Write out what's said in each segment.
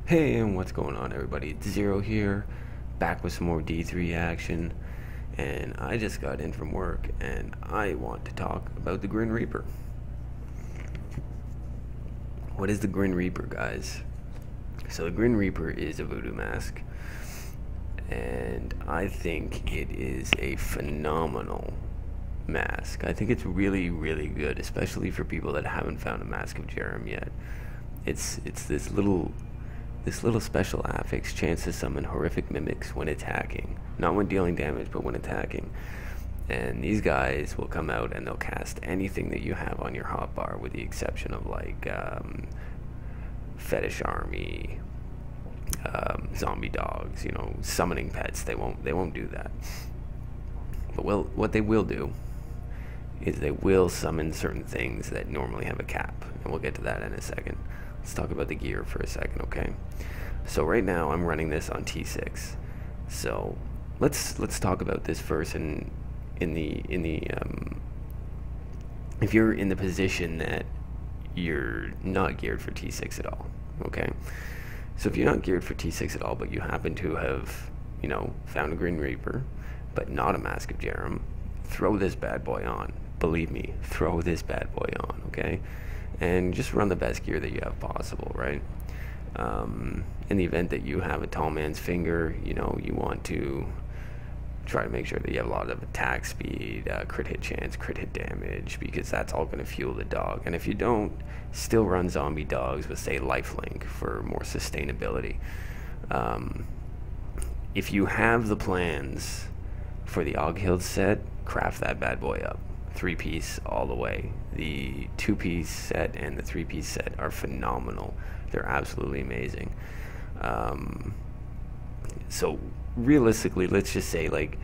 Hey, and what's going on, everybody? It's Zero here, back with some more D3 action, and I just got in from work, and I want to talk about the Grin Reaper. What is the Grin Reaper, guys? So the Grin Reaper is a voodoo mask, and I think it is a phenomenal mask. I think it's really, really good, especially for people that haven't found a Mask of Jerem yet. It's this little special affix chance to summon horrific mimics when attacking. Not when dealing damage, but when attacking. And these guys will come out and they'll cast anything that you have on your hotbar, with the exception of like fetish army, zombie dogs, you know, summoning pets. They won't do that. But what they will do is they will summon certain things that normally have a cap, and we'll get to that in a second. Let's talk about the gear for a second, okay? So right now I'm running this on T6. So let's talk about this first. If you're in the position that you're not geared for T6 at all, okay? So if you're not geared for T6 at all, but you happen to have, you know, found a Grin Reaper, but not a Mask of Jerem, throw this bad boy on. Believe me, throw this bad boy on, okay? And just run the best gear that you have possible, right? In the event that you have a tall man's finger, you know, you want to try to make sure that you have a lot of attack speed, crit hit chance, crit hit damage, because that's all going to fuel the dog. And if you don't, still run zombie dogs with, say, lifelink for more sustainability. If you have the plans for the Og-Hild set, craft that bad boy up. 3-piece all the way. The 2-piece set and the 3-piece set are phenomenal. They're absolutely amazing. So realistically, let's just say like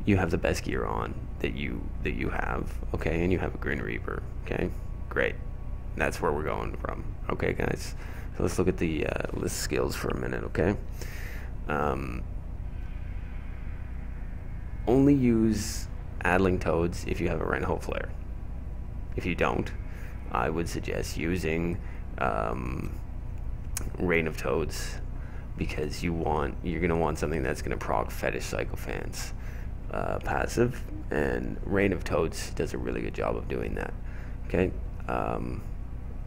you have the best gear on that you have, okay, and you have a Grin Reaper, okay, great. That's where we're going from, okay, guys. So let's look at the list skills for a minute, okay. Only use Addling Toads if you have a Rent-Hope Flare. If you don't, I would suggest using Reign of Toads, because you're gonna want something that's gonna proc Fetish Sycophants passive, and Reign of Toads does a really good job of doing that. Okay,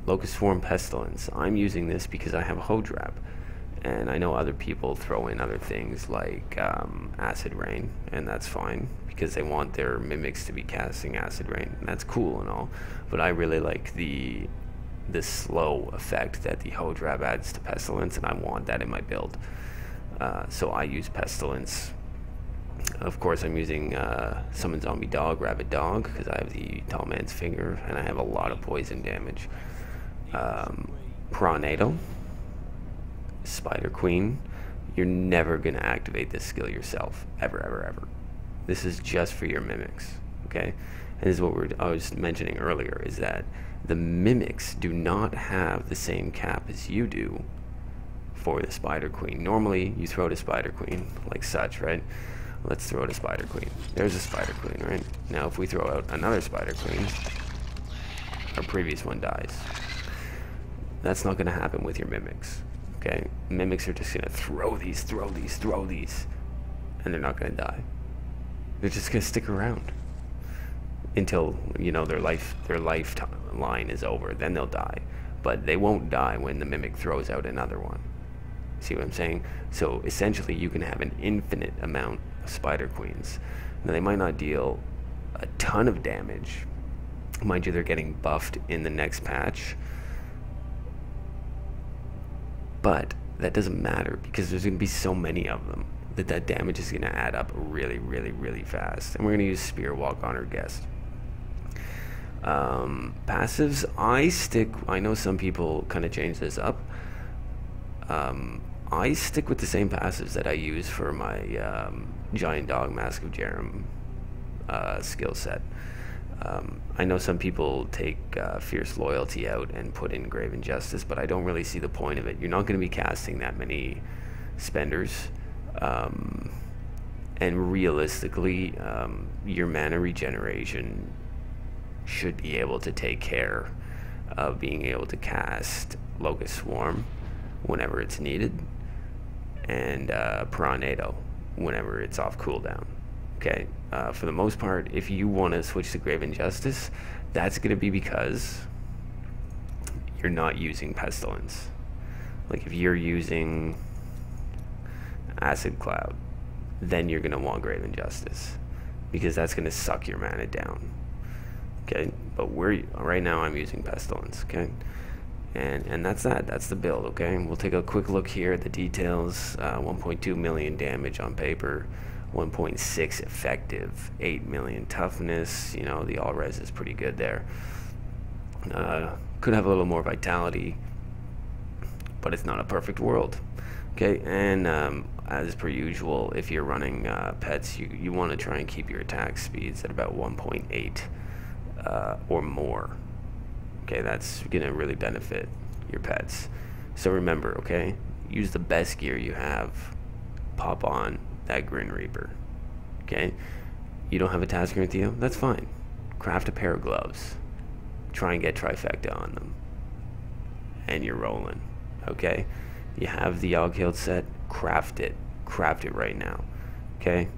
Locust Swarm Pestilence. I'm using this because I have a Hodrap, and I know other people throw in other things like Acid Rain, and that's fine because they want their mimics to be casting Acid Rain, and that's cool and all, but I really like the slow effect that the Hodrap adds to Pestilence, and I want that in my build. So I use Pestilence. Of course, I'm using Summon Zombie Dog, Rabid Dog, because I have the Tall Man's Finger, and I have a lot of poison damage. Pronado, Spider Queen. You're never going to activate this skill yourself, ever, ever, ever. This is just for your mimics, okay? And this is what I was mentioning earlier, is that the mimics do not have the same cap as you do for the Spider Queen. Normally, you throw the Spider Queen like such, right? Let's throw the Spider Queen. There's a Spider Queen, right? Now, if we throw out another Spider Queen, our previous one dies. That's not going to happen with your mimics, okay? Mimics are just going to throw these, and they're not going to die. They're just going to stick around until, you know, their lifetime is over. Then they'll die, but they won't die when the mimic throws out another one. See what I'm saying? So essentially, you can have an infinite amount of Spider Queens. Now, they might not deal a ton of damage. Mind you, they're getting buffed in the next patch, but that doesn't matter because there's going to be so many of them that damage is going to add up really, really, really fast. And we're going to use Spear Walk on our guest. Passives, I know some people kind of change this up. I stick with the same passives that I use for my Giant Dog Mask of Jerem skill set. I know some people take Fierce Loyalty out and put in Grave Injustice, but I don't really see the point of it. You're not going to be casting that many spenders. And realistically, your mana regeneration should be able to take care of being able to cast Locust Swarm whenever it's needed, and Piranado whenever it's off cooldown. Okay, for the most part, if you want to switch to Grave Injustice, that's going to be because you're not using Pestilence. Like if you're using Acid Cloud, then you're going to want Grave Injustice, because that's going to suck your mana down. Okay, but right now I'm using Pestilence. Okay, and that's the build. Okay, we'll take a quick look here at the details. 1.2 million damage on paper, 1.6 effective, 8 million toughness. You know, the all res is pretty good there. Could have a little more vitality, but it's not a perfect world. Okay, and as per usual, if you're running pets, you want to try and keep your attack speeds at about 1.8 or more. Okay, that's gonna really benefit your pets. So remember, okay, use the best gear you have. Pop on that Grin Reaper. Okay, you don't have a tasker with you, that's fine. Craft a pair of gloves. Try and get trifecta on them, and you're rolling. Okay, you have the Yogg-Hilt set. Craft it right now. Okay,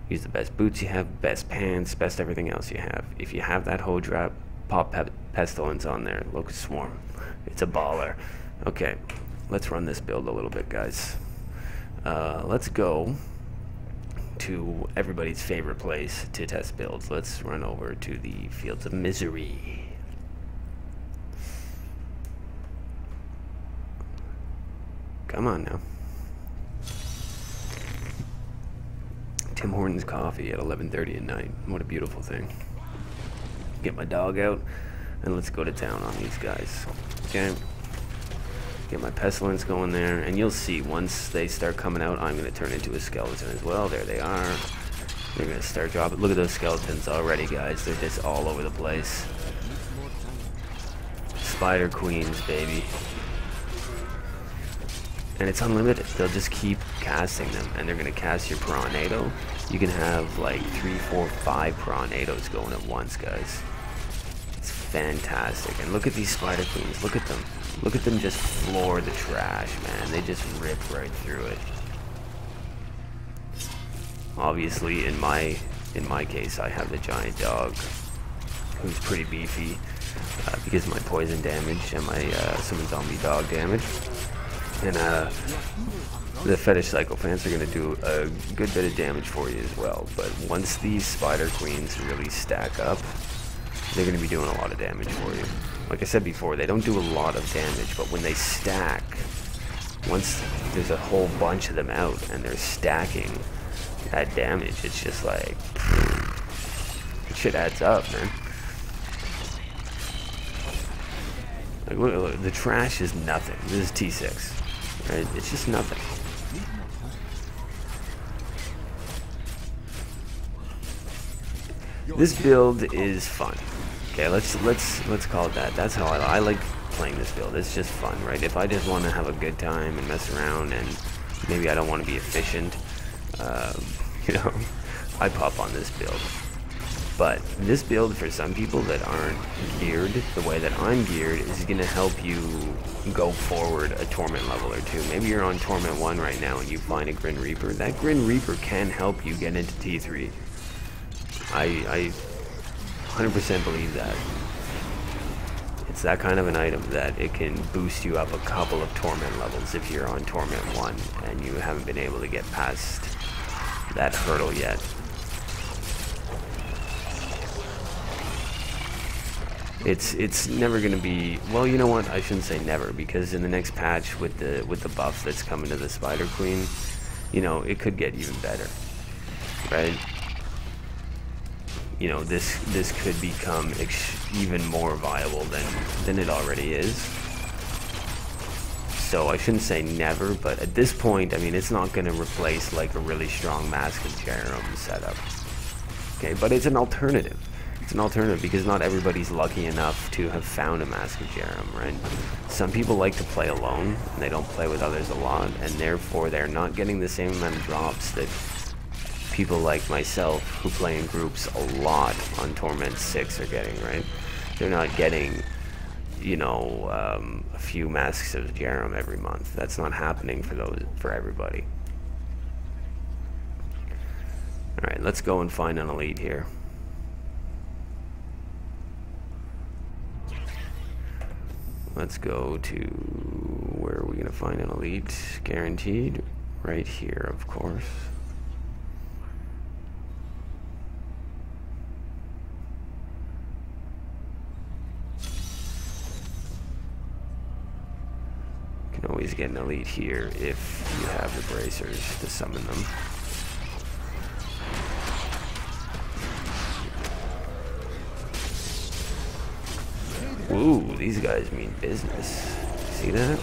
use the best boots you have, best pants, best everything else you have. If you have that whole drop, pop Pestilence on there. Locust Swarm, it's a baller. Okay, let's run this build a little bit, guys. Let's go to everybody's favorite place to test builds. Let's run over to the Fields of Misery. Come on now. Tim Hortons coffee at 11:30 at night. What a beautiful thing. Get my dog out and let's go to town on these guys. Okay. Get my Pestilence going there, and you'll see once they start coming out, I'm going to turn into a skeleton as well. There they are. They're going to start dropping. Look at those skeletons already, guys. They're just all over the place. Spider Queens, baby. And it's unlimited. They'll just keep casting them, and they're going to cast your Piranado. You can have like 3, 4, 5 Piranados going at once, guys. It's fantastic. And look at these Spider Queens. Look at them. Look at them just floor the trash, man. They just rip right through it. Obviously, in my case, I have the giant dog, who's pretty beefy because of my poison damage and my summon zombie dog damage. And the fetish sycophants are going to do a good bit of damage for you as well. But once these Spider Queens really stack up, they're going to be doing a lot of damage for you. Like I said before, they don't do a lot of damage, but when they stack, once there's a whole bunch of them out and they're stacking that damage, it's just like, shit adds up, man. Like, look, the trash is nothing. This is T6, right? It's just nothing. This build is fun. Okay, let's call it that. That's how I like playing this build. It's just fun, right? If I just want to have a good time and mess around, and maybe I don't want to be efficient, you know, I pop on this build. But this build, for some people that aren't geared the way that I'm geared, is going to help you go forward a Torment level or two. Maybe you're on Torment 1 right now and you find a Grin Reaper. That Grin Reaper can help you get into T3. I 100% believe that. It's that kind of an item that it can boost you up a couple of Torment levels if you're on Torment 1 and you haven't been able to get past that hurdle yet. It's never going to be, well, you know what, I shouldn't say never, because in the next patch with the buff that's coming to the Spider Queen, you know, it could get even better, right? You know, this could become even more viable than it already is. So I shouldn't say never, but at this point, I mean, it's not going to replace like a really strong Mask of Jerem setup. Okay, but it's an alternative. It's an alternative because not everybody's lucky enough to have found a Mask of Jerem, right? Some people like to play alone, and they don't play with others a lot, and therefore they're not getting the same amount of drops that people like myself who play in groups a lot on Torment 6 are getting, right? They're not getting, you know, a few masks of Jerem every month. That's not happening for everybody. All right, let's go and find an elite here. Let's go to, where are we going to find an elite? Guaranteed. Right here, of course. You can always get an elite here if you have the bracers to summon them. Ooh, these guys mean business. See that?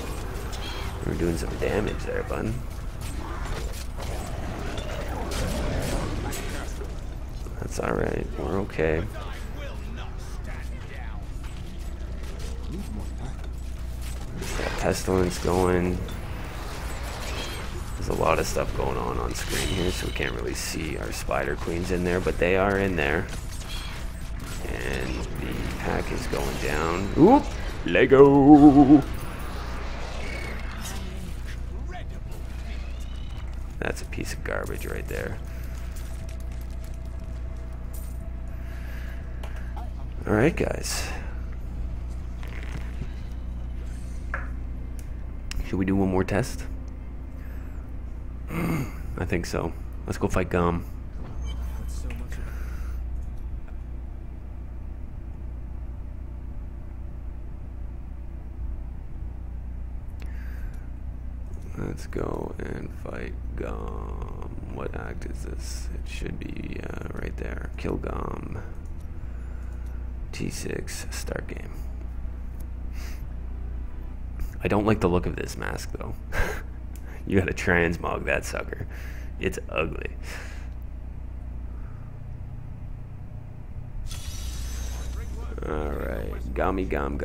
We're doing some damage there, bud. That's alright. We're okay. Got pestilence going. There's a lot of stuff going on screen here, so we can't really see our spider queens in there, but they are in there. And the pack is going down. Oop! Lego! That's a piece of garbage right there. Alright, guys. Should we do one more test? I think so. Let's go fight Gum. Let's go and fight Gum. What act is this? It should be right there. Kill Gum. T6, start game. I don't like the look of this mask though. You gotta transmog that sucker. It's ugly. Alright, Gummy Gum.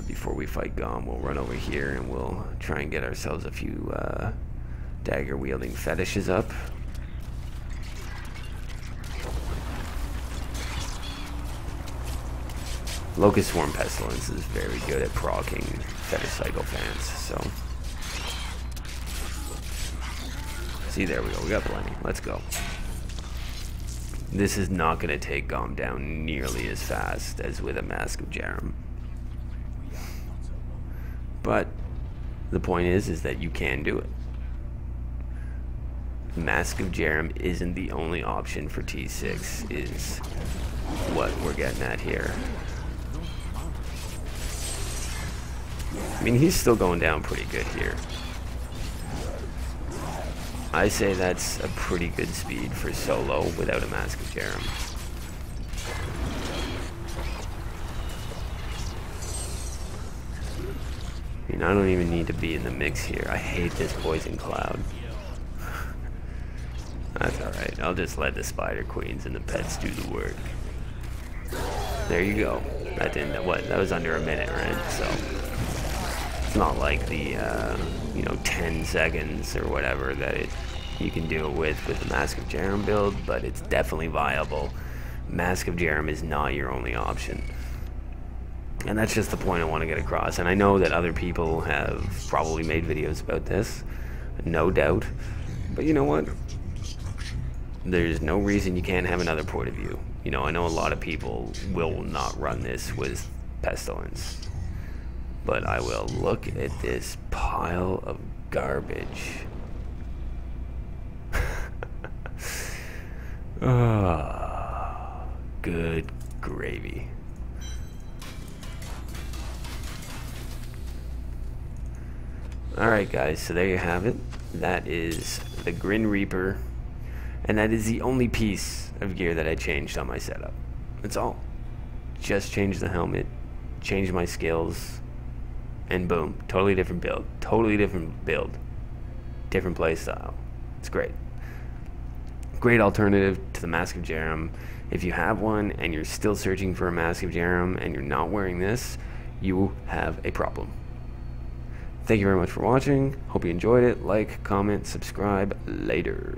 Before we fight Gum, we'll run over here and we'll try and get ourselves a few dagger wielding fetishes up. Locust Swarm Pestilence is very good at proccing fetish psychophants, so. See, there we go, we got plenty. Let's go. This is not going to take Gum down nearly as fast as with a Mask of Jerem. But the point is that you can do it. Mask of Jerem isn't the only option for T6, is what we're getting at here. I mean, he's still going down pretty good here. I say that's a pretty good speed for solo without a Mask of Jerem. I mean, I don't even need to be in the mix here. I hate this poison cloud. That's alright. I'll just let the spider queens and the pets do the work. There you go. That didn't, what? That was under a minute, right? So it's not like the, you know, 10 seconds or whatever that you can do it with the Mask of Jerem build, but it's definitely viable. Mask of Jerem is not your only option. And that's just the point I want to get across. And I know that other people have probably made videos about this, no doubt. But you know what? There's no reason you can't have another point of view. You know, I know a lot of people will not run this with Pestilence. But I will look at this pile of garbage. Ah, good gravy. Alright guys, so there you have it. That is the Grin Reaper. And that is the only piece of gear that I changed on my setup. That's all. Just changed the helmet, changed my skills, and boom, totally different build. Totally different build. Different play style. It's great. Great alternative to the Mask of Jerem. If you have one and you're still searching for a Mask of Jerem and you're not wearing this, you have a problem. Thank you very much for watching. Hope you enjoyed it. Like, comment, subscribe. Later.